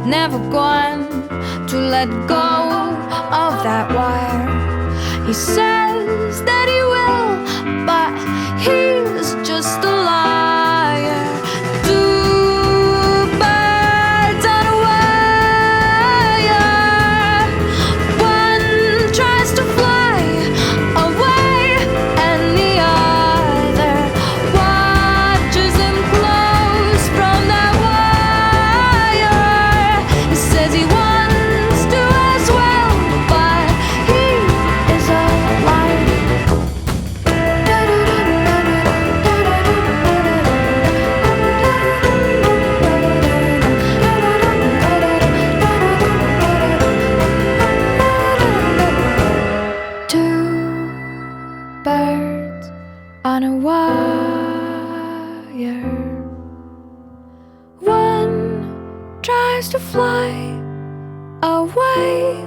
never going to let go of that wire. He says that he will, but he's just a liar. Two birds on a wire. One tries to fly away, and the other watches him close from that wire. He says he wants to as well, but he is a liar. Two birds on a wire. One tries to fly away,